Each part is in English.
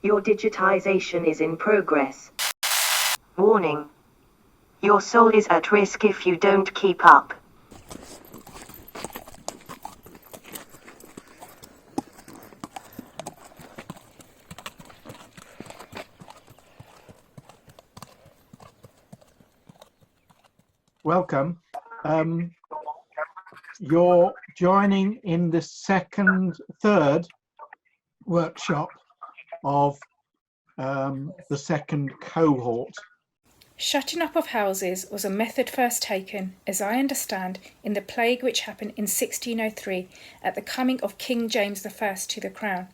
Your digitization is in progress. Warning. Your soul is at risk if you don't keep up. Welcome. You're joining in the third workshop of the second cohort. Shutting up of houses was a method first taken, as I understand, in the plague which happened in 1603 at the coming of King James I to the crown.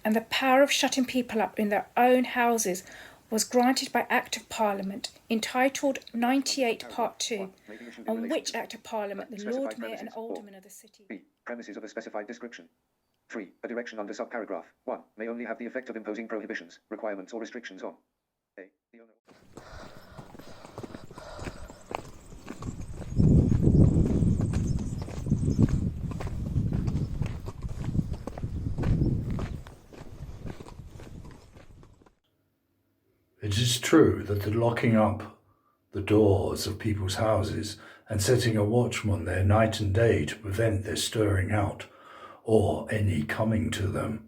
And the power of shutting people up in their own houses was granted by Act of Parliament, entitled 98 Part 2, on which Act of Parliament the Lord Mayor and Aldermen of the city. Premises of a specified description. 3. A direction under subparagraph 1 may only have the effect of imposing prohibitions, requirements or restrictions on A. The owner. It is true that the locking up the doors of people's houses and setting a watchman there night and day to prevent their stirring out or any coming to them,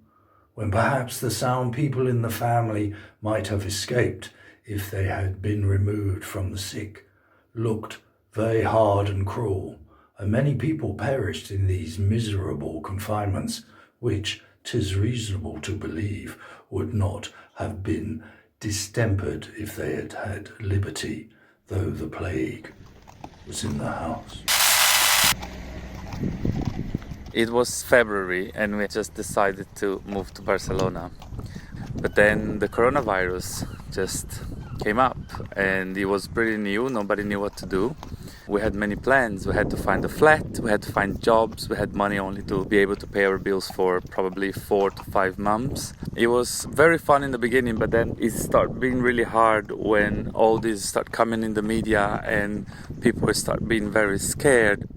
when perhaps the sound people in the family might have escaped if they had been removed from the sick, looked very hard and cruel, and many people perished in these miserable confinements, which 'tis reasonable to believe would not have been distempered if they had had liberty, though the plague was in the house. It was February and we just decided to move to Barcelona. But then the coronavirus just came up and it was pretty new, nobody knew what to do. We had many plans, we had to find a flat, we had to find jobs, we had money only to be able to pay our bills for probably 4 to 5 months. It was very fun in the beginning, but then it started being really hard when all this started coming in the media and people start being very scared.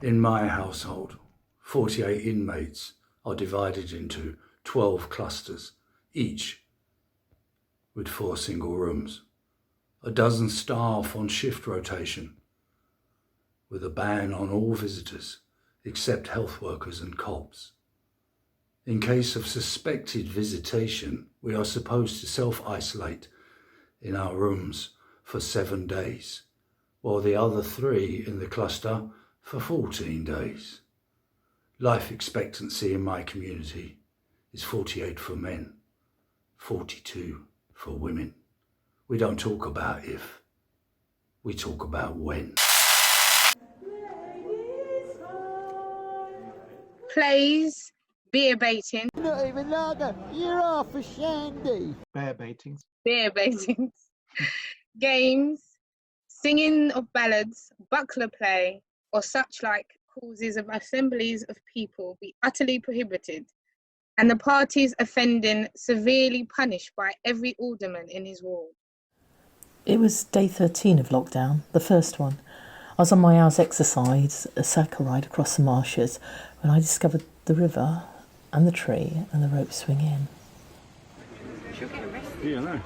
In my household, 48 inmates are divided into 12 clusters, each with 4 single rooms, a dozen staff on shift rotation, with a ban on all visitors except health workers and cops. In case of suspected visitation, we are supposed to self-isolate in our rooms for 7 days, while the other 3 in the cluster for 14 days. Life expectancy in my community is 48 for men, 42 for women. We don't talk about if, we talk about when. Plays, beer baiting. Not even lager, you're half a shandy. Bear baitings. Beer baitings. Games, singing of ballads, buckler play, or such like causes of assemblies of people be utterly prohibited, and the parties offending severely punished by every alderman in his ward. It was day 13 of lockdown, the first one. I was on my hour's exercise, a cycle ride across the marshes, when I discovered the river and the tree and the rope swing in. She'll get arrested. Yeah, I know.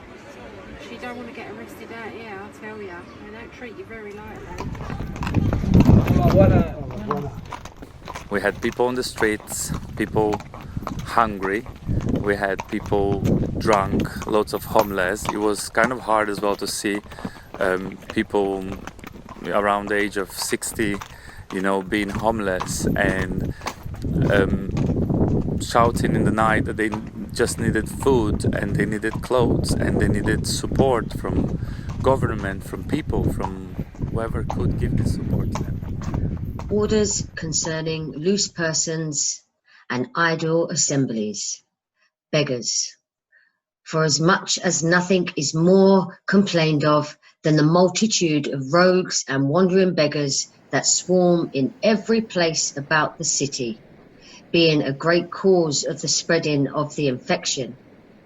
She don't want to get arrested out here, I'll tell you. They don't treat you very lightly. We had people on the streets, people hungry, we had people drunk, lots of homeless. It was kind of hard as well to see people around the age of 60, being homeless and shouting in the night that they just needed food and they needed clothes and they needed support from government, from people, from whoever could give this support to them. orders concerning loose persons and idle assemblies, beggars. For as much as nothing is more complained of than the multitude of rogues and wandering beggars that swarm in every place about the city, being a great cause of the spreading of the infection,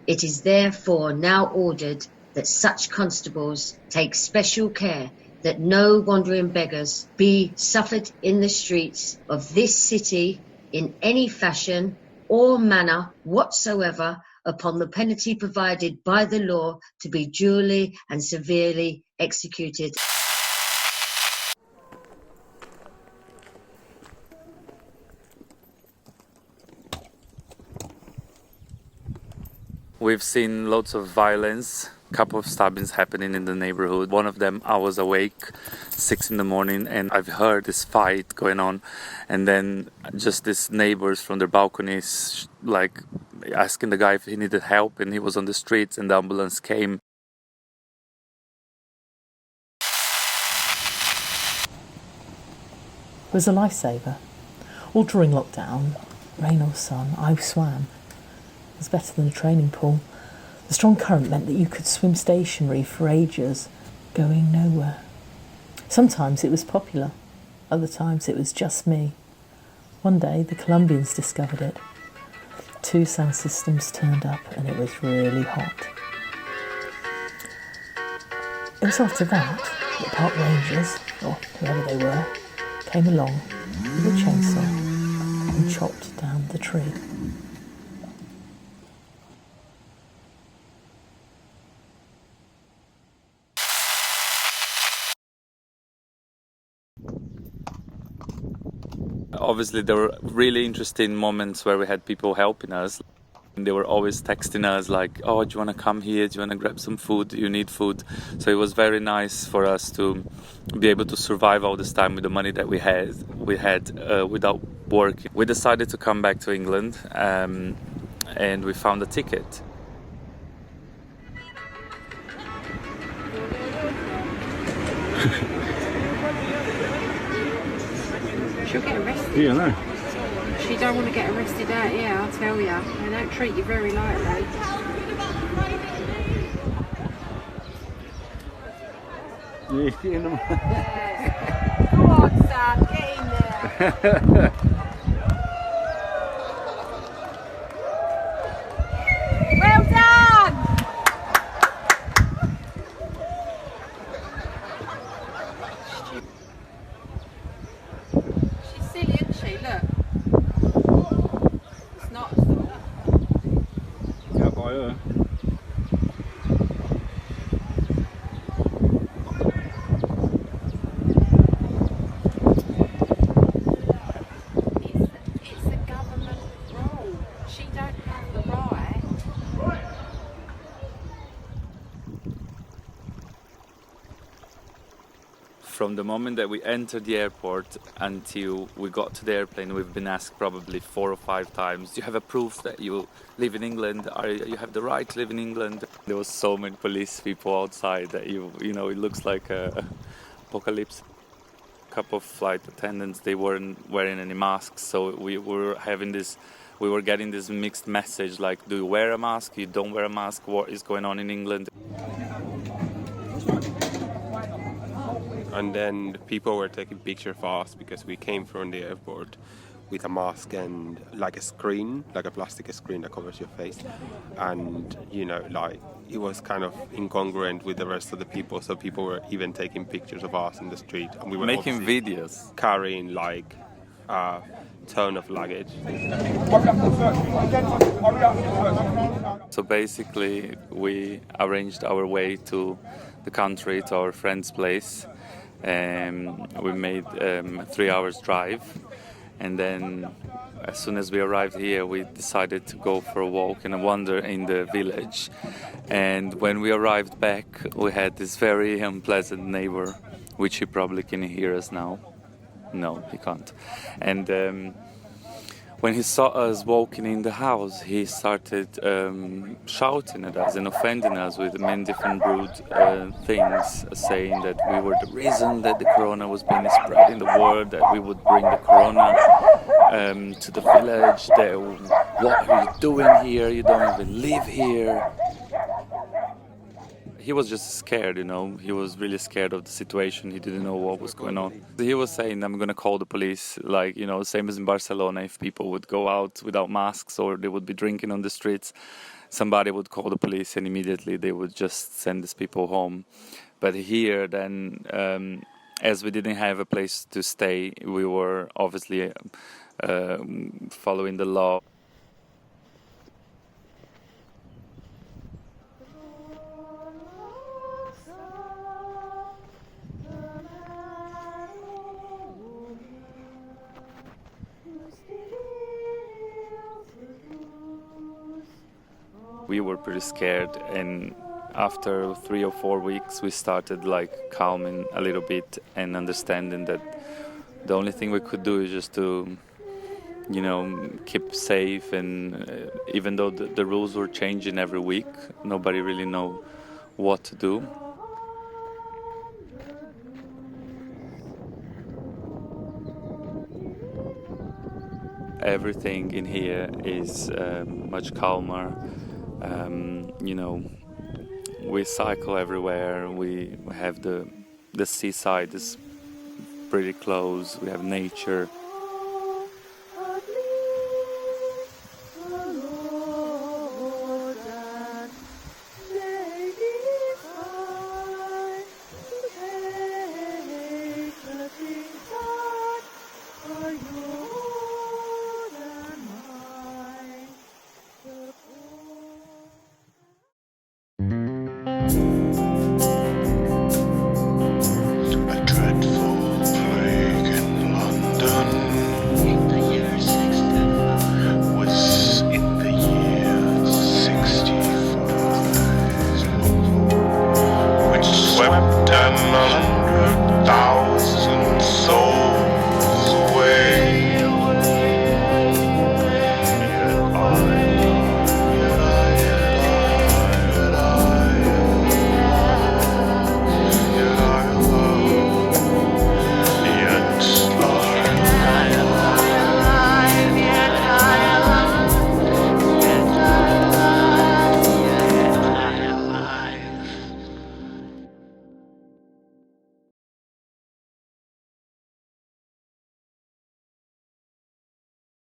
it is therefore now ordered that such constables take special care that no wandering beggars be suffered in the streets of this city in any fashion or manner whatsoever, upon the penalty provided by the law to be duly and severely executed. We've seen lots of violence, a couple of stabbings happening in the neighborhood. One of them, I was awake 6 in the morning and I've heard this fight going on, and then just these neighbors from their balconies like asking the guy if he needed help, and he was on the streets and the ambulance came. It was a lifesaver. All during lockdown, rain or sun, I swam. It was better than a training pool. The strong current meant that you could swim stationary for ages, going nowhere. Sometimes it was popular, other times it was just me. One day the Colombians discovered it. 2 sound systems turned up and it was really hot. It was after that the park rangers, or whoever they were, came along with a chainsaw and chopped down the tree. Obviously, there were really interesting moments where we had people helping us. They were always texting us like, oh, do you want to come here? Do you want to grab some food? Do you need food? So it was very nice for us to be able to survive all this time with the money that we had without working. We decided to come back to England and we found a ticket. She'll get arrested. Yeah, I know. She don't want to get arrested out here, I'll tell you. They don't treat you very lightly. Yeah, get in them. Come on, Sam, get in there. Well done! She's silly, isn't she? Look. It's not at all. Out by her. It's a government rule. She don't have the right. From the moment that we entered the airport until we got to the airplane, we've been asked probably 4 or 5 times, do you have a proof that you live in England? You have the right to live in England? There was so many police people outside that you know, it looks like a apocalypse. A couple of flight attendants, they weren't wearing any masks, so we were getting this mixed message like, do you wear a mask? You don't wear a mask? What is going on in England? And then people were taking pictures for us because we came from the airport with a mask and like a screen, like a plastic screen that covers your face. And, you know, like it was kind of incongruent with the rest of the people. So people were even taking pictures of us in the street. And we were making videos. Carrying like a ton of luggage. So basically we arranged our way to the country, to our friend's place. We made 3 hours drive, and then as soon as we arrived here we decided to go for a walk and a wander in the village. And when we arrived back we had this very unpleasant neighbor, which he probably can hear us now. No, he can't. And when he saw us walking in the house, he started shouting at us and offending us with many different rude things, saying that we were the reason that the corona was being spread in the world, that we would bring the corona to the village, that what are you doing here, you don't even live here. He was just scared, he was really scared of the situation. He didn't know what was going on. He was saying, I'm going to call the police, same as in Barcelona. If people would go out without masks or they would be drinking on the streets, somebody would call the police and immediately they would just send these people home. But here then, as we didn't have a place to stay, we were obviously following the law. We were pretty scared, and after 3 or 4 weeks we started calming a little bit and understanding that the only thing we could do is just to keep safe, and even though the rules were changing every week, nobody really know what to do. Everything in here is much calmer. We cycle everywhere. We have the seaside is pretty close. We have nature.